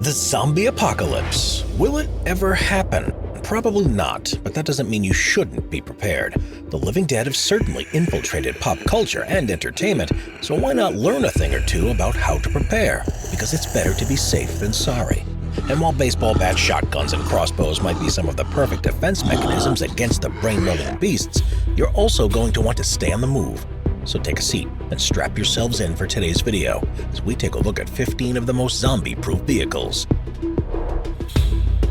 The zombie apocalypse. Will it ever happen? Probably not, but that doesn't mean you shouldn't be prepared. The living dead have certainly infiltrated pop culture and entertainment, so why not learn a thing or two about how to prepare? Because it's better to be safe than sorry. And while baseball bats, shotguns, and crossbows might be some of the perfect defense mechanisms against the brain-melting beasts, you're also going to want to stay on the move. So take a seat and strap yourselves in for today's video as we take a look at 15 of the most zombie-proof vehicles.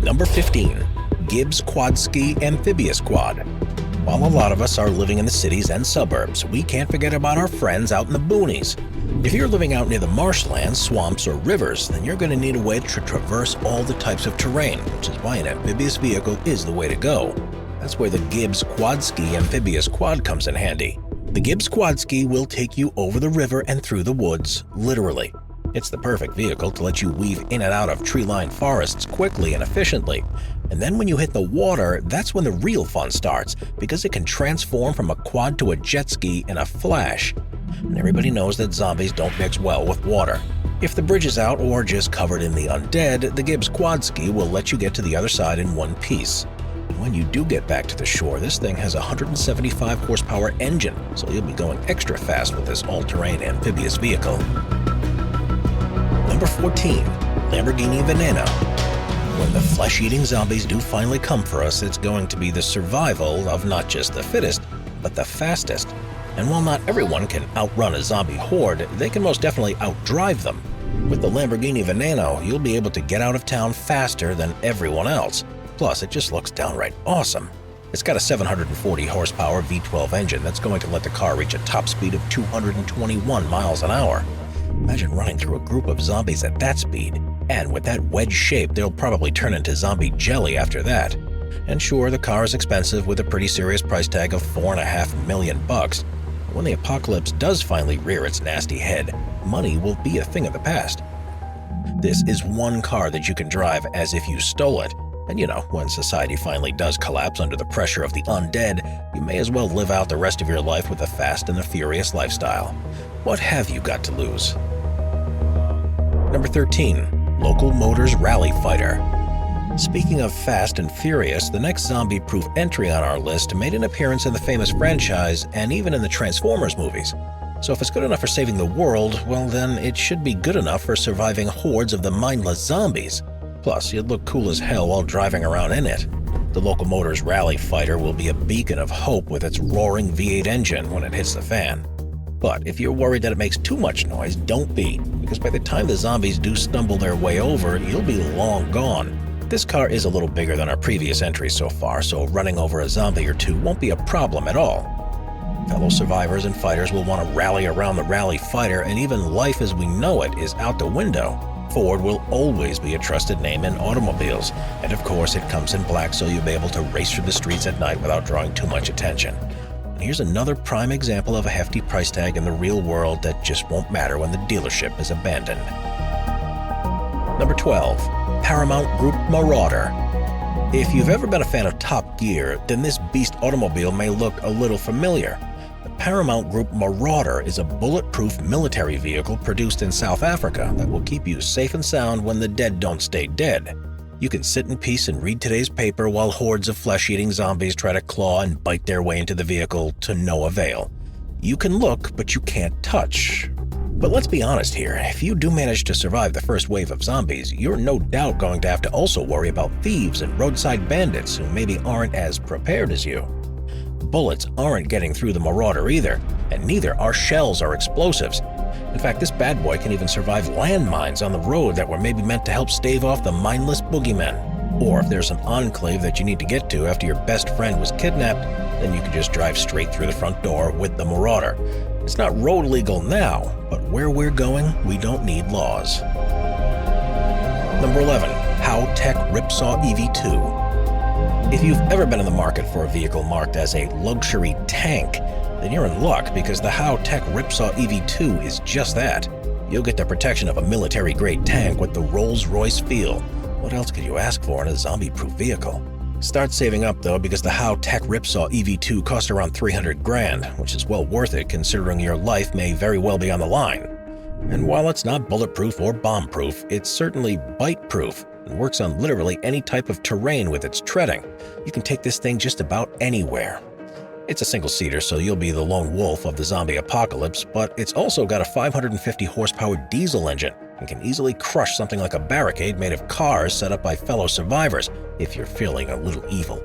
Number 15. Gibbs Quad-Ski Amphibious Quad. While a lot of us are living in the cities and suburbs, we can't forget about our friends out in the boonies. If you're living out near the marshlands, swamps, or rivers, then you're going to need a way to traverse all the types of terrain, which is why an amphibious vehicle is the way to go. That's where the Gibbs Quad-Ski Amphibious Quad comes in handy. The Gibbs Quad-Ski will take you over the river and through the woods, literally. It's the perfect vehicle to let you weave in and out of tree-lined forests quickly and efficiently. And then when you hit the water, that's when the real fun starts, because it can transform from a quad to a jet ski in a flash. And everybody knows that zombies don't mix well with water. If the bridge is out or just covered in the undead, the Gibbs Quad-Ski will let you get to the other side in one piece. When you do get back to the shore, this thing has a 175 horsepower engine, so you'll be going extra fast with this all-terrain amphibious vehicle. Number 14. Lamborghini Veneno. When the flesh-eating zombies do finally come for us, it's going to be the survival of not just the fittest, but the fastest. And while not everyone can outrun a zombie horde, they can most definitely outdrive them. With the Lamborghini Veneno, you'll be able to get out of town faster than everyone else. Plus, it just looks downright awesome. It's got a 740 horsepower V12 engine that's going to let the car reach a top speed of 221 miles an hour. Imagine running through a group of zombies at that speed. And with that wedge shape, they'll probably turn into zombie jelly after that. And sure, the car is expensive with a pretty serious price tag of $4.5 million. When the apocalypse does finally rear its nasty head, money will be a thing of the past. This is one car that you can drive as if you stole it. And you know, when society finally does collapse under the pressure of the undead, you may as well live out the rest of your life with a fast and the furious lifestyle. What have you got to lose? Number 13. Local Motors Rally Fighter. Speaking of fast and furious, the next zombie-proof entry on our list made an appearance in the famous franchise and even in the Transformers movies. So if it's good enough for saving the world, well then it should be good enough for surviving hordes of the mindless zombies. Plus, you'd look cool as hell while driving around in it. The Local Motors Rally Fighter will be a beacon of hope with its roaring V8 engine when it hits the fan. But if you're worried that it makes too much noise, don't be, because by the time the zombies do stumble their way over, you'll be long gone. This car is a little bigger than our previous entries so far, so running over a zombie or two won't be a problem at all. Fellow survivors and fighters will want to rally around the Rally Fighter, and even life as we know it is out the window. Ford will always be a trusted name in automobiles, and of course it comes in black so you'll be able to race through the streets at night without drawing too much attention. And here's another prime example of a hefty price tag in the real world that just won't matter when the dealership is abandoned. Number 12. Paramount Group Marauder. If you've ever been a fan of Top Gear, then this beast automobile may look a little familiar. The Paramount Group Marauder is a bulletproof military vehicle produced in South Africa that will keep you safe and sound when the dead don't stay dead. You can sit in peace and read today's paper while hordes of flesh-eating zombies try to claw and bite their way into the vehicle to no avail. You can look, but you can't touch. But let's be honest here, if you do manage to survive the first wave of zombies, you're no doubt going to have to also worry about thieves and roadside bandits who maybe aren't as prepared as you. Bullets aren't getting through the Marauder either, and neither are shells or explosives. In fact, this bad boy can even survive landmines on the road that were maybe meant to help stave off the mindless boogeymen. Or if there's an enclave that you need to get to after your best friend was kidnapped, then you can just drive straight through the front door with the Marauder. It's not road legal now, but where we're going, we don't need laws. Number 11. HowTech Ripsaw EV2. If you've ever been in the market for a vehicle marked as a luxury tank, then you're in luck because the HowTech Ripsaw EV2 is just that. You'll get the protection of a military-grade tank with the Rolls-Royce feel. What else could you ask for in a zombie-proof vehicle? Start saving up though, because the HowTech Ripsaw EV2 costs around $300 grand, which is well worth it considering your life may very well be on the line. And while it's not bulletproof or bomb-proof, it's certainly bite-proof and works on literally any type of terrain with its treading. You can take this thing just about anywhere. It's a single-seater, so you'll be the lone wolf of the zombie apocalypse, but it's also got a 550 horsepower diesel engine and can easily crush something like a barricade made of cars set up by fellow survivors if you're feeling a little evil.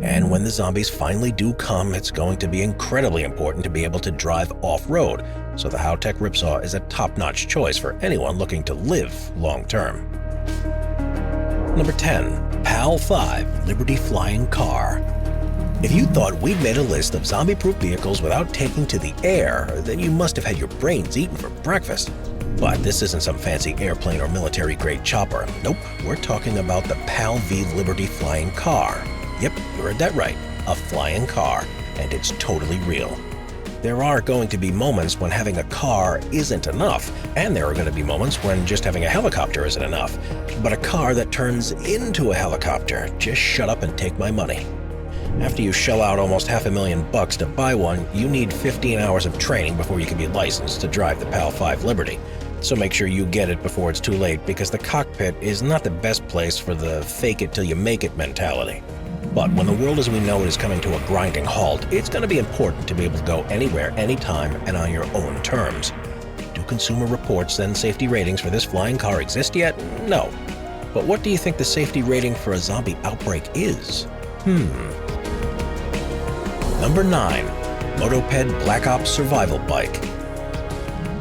And when the zombies finally do come, it's going to be incredibly important to be able to drive off-road, so the HowTech Ripsaw is a top-notch choice for anyone looking to live long-term. Number 10. PAL 5 Liberty Flying Car. If you thought we'd made a list of zombie-proof vehicles without taking to the air, then you must have had your brains eaten for breakfast. But this isn't some fancy airplane or military-grade chopper. Nope, we're talking about the PAL V Liberty Flying Car. Yep, you heard that right, a flying car, and it's totally real. There are going to be moments when having a car isn't enough, and there are going to be moments when just having a helicopter isn't enough. But a car that turns into a helicopter, just shut up and take my money. After you shell out almost $500,000 to buy one, you need 15 hours of training before you can be licensed to drive the PAL 5 Liberty. So make sure you get it before it's too late, because the cockpit is not the best place for the fake-it-till-you-make-it mentality. But when the world as we know it is coming to a grinding halt, it's going to be important to be able to go anywhere, anytime, and on your own terms. Do consumer reports and safety ratings for this flying car exist yet? No. But what do you think the safety rating for a zombie outbreak is? Number 9. Motoped Black Ops Survival Bike.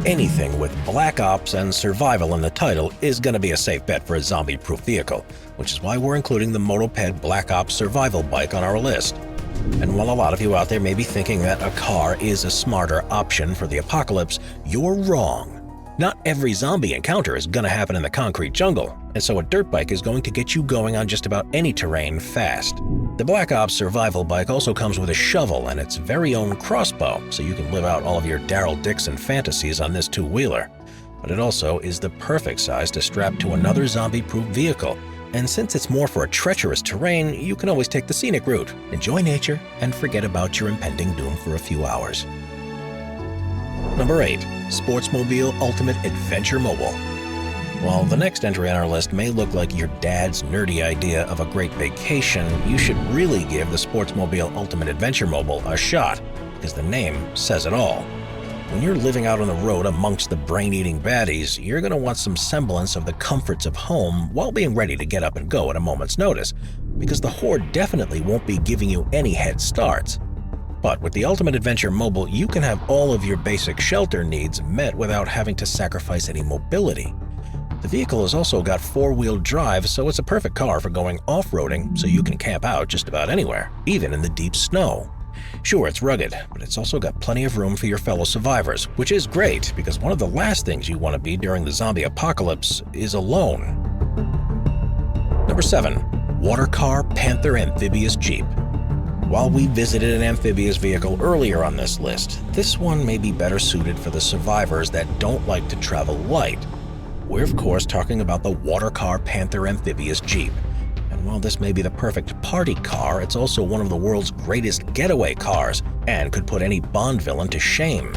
Anything with Black Ops and survival in the title is going to be a safe bet for a zombie-proof vehicle, which is why we're including the Motoped Black Ops Survival Bike on our list. And while a lot of you out there may be thinking that a car is a smarter option for the apocalypse, you're wrong. Not every zombie encounter is going to happen in the concrete jungle, and so a dirt bike is going to get you going on just about any terrain fast. The Black Ops Survival Bike also comes with a shovel and its very own crossbow, so you can live out all of your Daryl Dixon fantasies on this two-wheeler. But it also is the perfect size to strap to another zombie-proof vehicle, and since it's more for a treacherous terrain, you can always take the scenic route, enjoy nature, and forget about your impending doom for a few hours. Number 8. Sportsmobile Ultimate Adventure Mobile. While the next entry on our list may look like your dad's nerdy idea of a great vacation, you should really give the Sportsmobile Ultimate Adventure Mobile a shot, because the name says it all. When you're living out on the road amongst the brain-eating baddies, you're going to want some semblance of the comforts of home while being ready to get up and go at a moment's notice, because the Horde definitely won't be giving you any head starts. But with the Ultimate Adventure Mobile, you can have all of your basic shelter needs met without having to sacrifice any mobility. The vehicle has also got four-wheel drive, so it's a perfect car for going off-roading, so you can camp out just about anywhere, even in the deep snow. Sure, it's rugged, but it's also got plenty of room for your fellow survivors, which is great because one of the last things you want to be during the zombie apocalypse is alone. Number 7. Watercar Panther Amphibious Jeep. While we visited an amphibious vehicle earlier on this list, this one may be better suited for the survivors that don't like to travel light. We're of course talking about the Watercar Panther Amphibious Jeep. And while this may be the perfect party car, it's also one of the world's greatest getaway cars and could put any Bond villain to shame.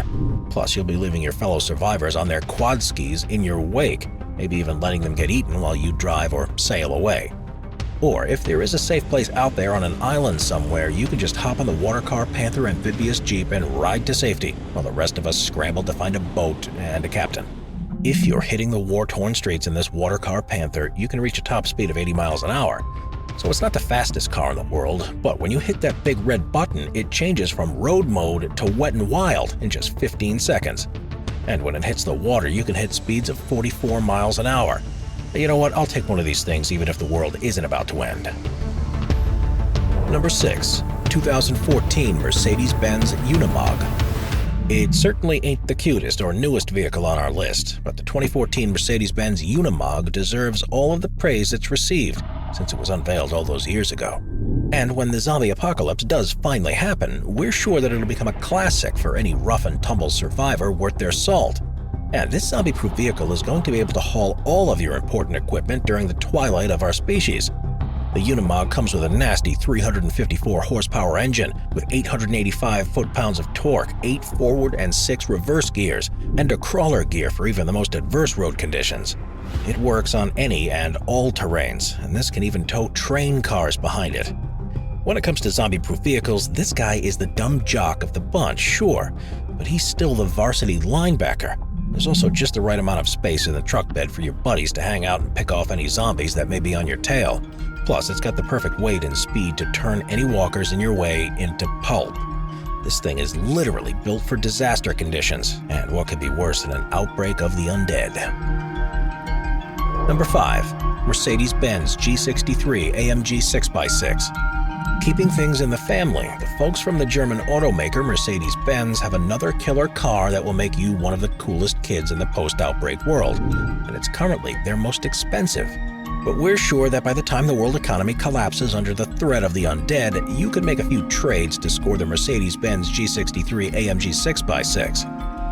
Plus, you'll be leaving your fellow survivors on their quad skis in your wake, maybe even letting them get eaten while you drive or sail away. Or if there is a safe place out there on an island somewhere, you can just hop on the Watercar Panther Amphibious Jeep and ride to safety while the rest of us scramble to find a boat and a captain. If you're hitting the war-torn streets in this Watercar Panther, you can reach a top speed of 80 miles an hour. So it's not the fastest car in the world, but when you hit that big red button, it changes from road mode to wet and wild in just 15 seconds. And when it hits the water, you can hit speeds of 44 miles an hour. You know what? I'll take one of these things even if the world isn't about to end. Number 6. 2014 Mercedes-Benz Unimog. It certainly ain't the cutest or newest vehicle on our list, but the 2014 Mercedes-Benz Unimog deserves all of the praise it's received since it was unveiled all those years ago. And when the zombie apocalypse does finally happen, we're sure that it'll become a classic for any rough and tumble survivor worth their salt. And this zombie-proof vehicle is going to be able to haul all of your important equipment during the twilight of our species. The Unimog comes with a nasty 354 horsepower engine with 885 foot-pounds of torque, 8 forward and 6 reverse gears, and a crawler gear for even the most adverse road conditions. It works on any and all terrains, and this can even tow train cars behind it. When it comes to zombie-proof vehicles, this guy is the dumb jock of the bunch, sure, but he's still the varsity linebacker. There's also just the right amount of space in the truck bed for your buddies to hang out and pick off any zombies that may be on your tail. Plus, it's got the perfect weight and speed to turn any walkers in your way into pulp. This thing is literally built for disaster conditions, and what could be worse than an outbreak of the undead? Number 5. Mercedes-Benz G63 AMG 6x6. Keeping things in the family, the folks from the German automaker Mercedes-Benz have another killer car that will make you one of the coolest kids in the post-outbreak world, and it's currently their most expensive. But we're sure that by the time the world economy collapses under the threat of the undead, you could make a few trades to score the Mercedes-Benz G63 AMG 6x6.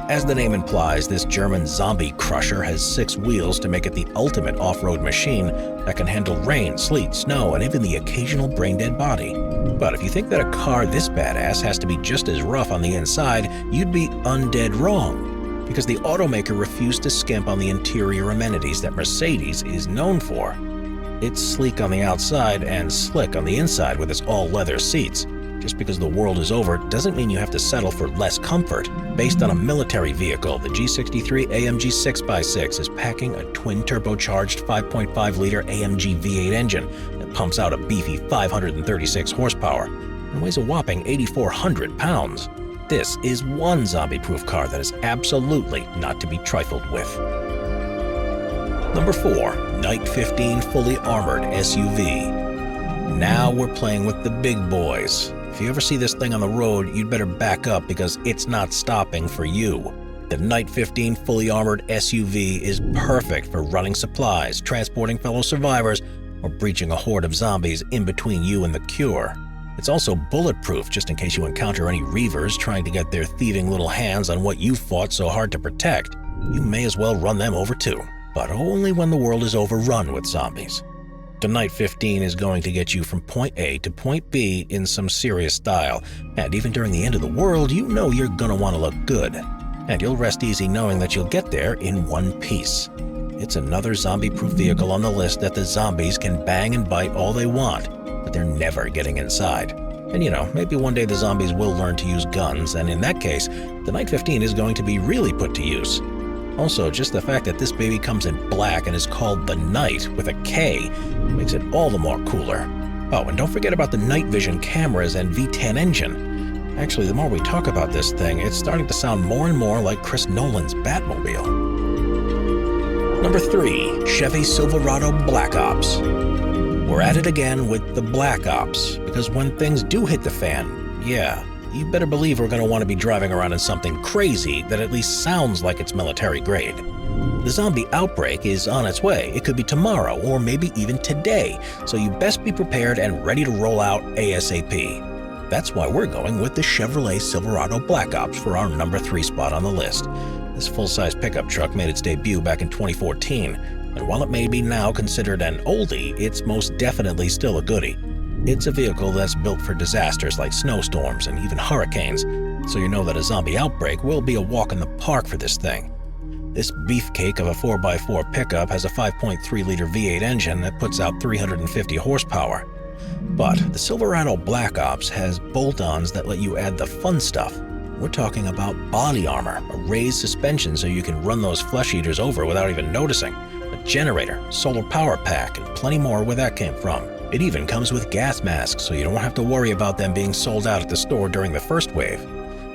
As the name implies, this German zombie crusher has 6 wheels to make it the ultimate off-road machine that can handle rain, sleet, snow, and even the occasional brain-dead body. But if you think that a car this badass has to be just as rough on the inside, you'd be undead wrong, because the automaker refused to skimp on the interior amenities that Mercedes is known for. It's sleek on the outside and slick on the inside with its all-leather seats. Just because the world is over doesn't mean you have to settle for less comfort. Based on a military vehicle, the G63 AMG 6x6 is packing a twin-turbocharged 5.5-liter AMG V8 engine that pumps out a beefy 536 horsepower and weighs a whopping 8,400 pounds. This is one zombie-proof car that is absolutely not to be trifled with. Number 4. Night 15 Fully Armored SUV. Now we're playing with the big boys. If you ever see this thing on the road, you'd better back up because it's not stopping for you. The Night 15 Fully Armored SUV is perfect for running supplies, transporting fellow survivors, or breaching a horde of zombies in between you and the cure. It's also bulletproof just in case you encounter any reavers trying to get their thieving little hands on what you fought so hard to protect. You may as well run them over too, but only when the world is overrun with zombies. The Night 15 is going to get you from point A to point B in some serious style, and even during the end of the world, you know you're gonna want to look good. And you'll rest easy knowing that you'll get there in one piece. It's another zombie-proof vehicle on the list that the zombies can bang and bite all they want, but they're never getting inside. And you know, maybe one day the zombies will learn to use guns, and in that case, the Night 15 is going to be really put to use. Also, just the fact that this baby comes in black and is called the Night with a K makes it all the more cooler. Oh, and don't forget about the night vision cameras and V10 engine. Actually, the more we talk about this thing, it's starting to sound more and more like Chris Nolan's Batmobile. Number 3. Chevy Silverado Black Ops. We're at it again with the Black Ops, because when things do hit the fan, yeah, you better believe we're going to want to be driving around in something crazy that at least sounds like it's military grade. The zombie outbreak is on its way. It could be tomorrow or maybe even today, so you best be prepared and ready to roll out ASAP. That's why we're going with the Chevrolet Silverado Black Ops for our number 3 spot on the list. This full-size pickup truck made its debut back in 2014, and while it may be now considered an oldie, it's most definitely still a goodie. It's a vehicle that's built for disasters like snowstorms and even hurricanes, so you know that a zombie outbreak will be a walk in the park for this thing. This beefcake of a 4x4 pickup has a 5.3-liter V8 engine that puts out 350 horsepower. But the Silverado Black Ops has bolt-ons that let you add the fun stuff. We're talking about body armor, a raised suspension so you can run those flesh eaters over without even noticing, a generator, solar power pack, and plenty more where that came from. It even comes with gas masks, so you don't have to worry about them being sold out at the store during the first wave.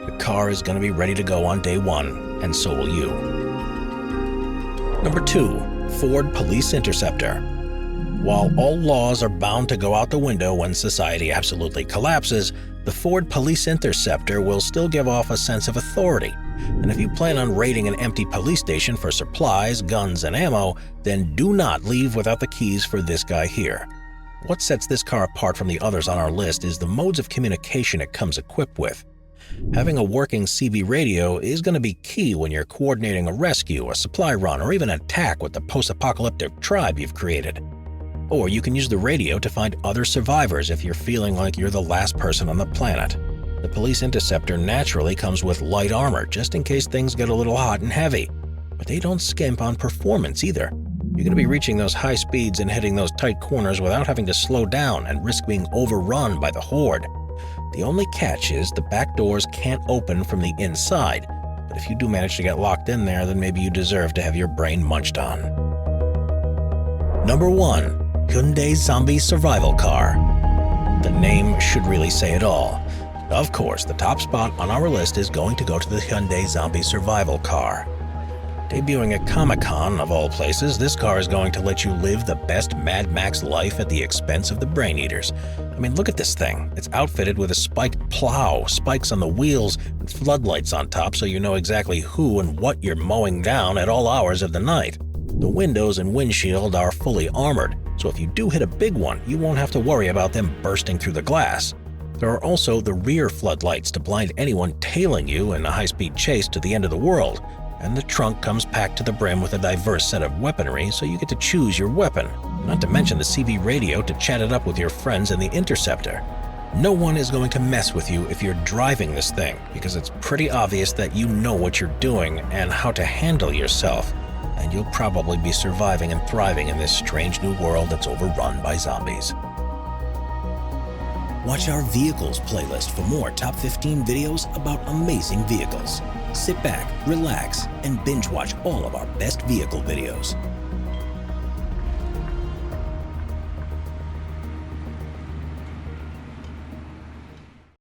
The car is going to be ready to go on day 1, and so will you. Number 2. Ford Police Interceptor. While all laws are bound to go out the window when society absolutely collapses, the Ford Police Interceptor will still give off a sense of authority. And if you plan on raiding an empty police station for supplies, guns, and ammo, then do not leave without the keys for this guy here. What sets this car apart from the others on our list is the modes of communication it comes equipped with. Having a working CB radio is going to be key when you're coordinating a rescue, a supply run, or even an attack with the post-apocalyptic tribe you've created. Or you can use the radio to find other survivors if you're feeling like you're the last person on the planet. The police Interceptor naturally comes with light armor just in case things get a little hot and heavy. But they don't skimp on performance either. You're going to be reaching those high speeds and hitting those tight corners without having to slow down and risk being overrun by the horde. The only catch is the back doors can't open from the inside, but if you do manage to get locked in there, then maybe you deserve to have your brain munched on. Number 1. Hyundai Zombie Survival Car. The name should really say it all. Of course, the top spot on our list is going to go to the Hyundai Zombie Survival Car. Debuting at Comic-Con, of all places, this car is going to let you live the best Mad Max life at the expense of the Brain Eaters. I mean, look at this thing. It's outfitted with a spiked plow, spikes on the wheels, and floodlights on top so you know exactly who and what you're mowing down at all hours of the night. The windows and windshield are fully armored, so if you do hit a big one, you won't have to worry about them bursting through the glass. There are also the rear floodlights to blind anyone tailing you in a high-speed chase to the end of the world, and the trunk comes packed to the brim with a diverse set of weaponry so you get to choose your weapon, not to mention the CB radio to chat it up with your friends in the Interceptor. No one is going to mess with you if you're driving this thing, because it's pretty obvious that you know what you're doing and how to handle yourself, and you'll probably be surviving and thriving in this strange new world that's overrun by zombies. Watch our Vehicles playlist for more top 15 videos about amazing vehicles. Sit back, relax, and binge watch all of our best vehicle videos.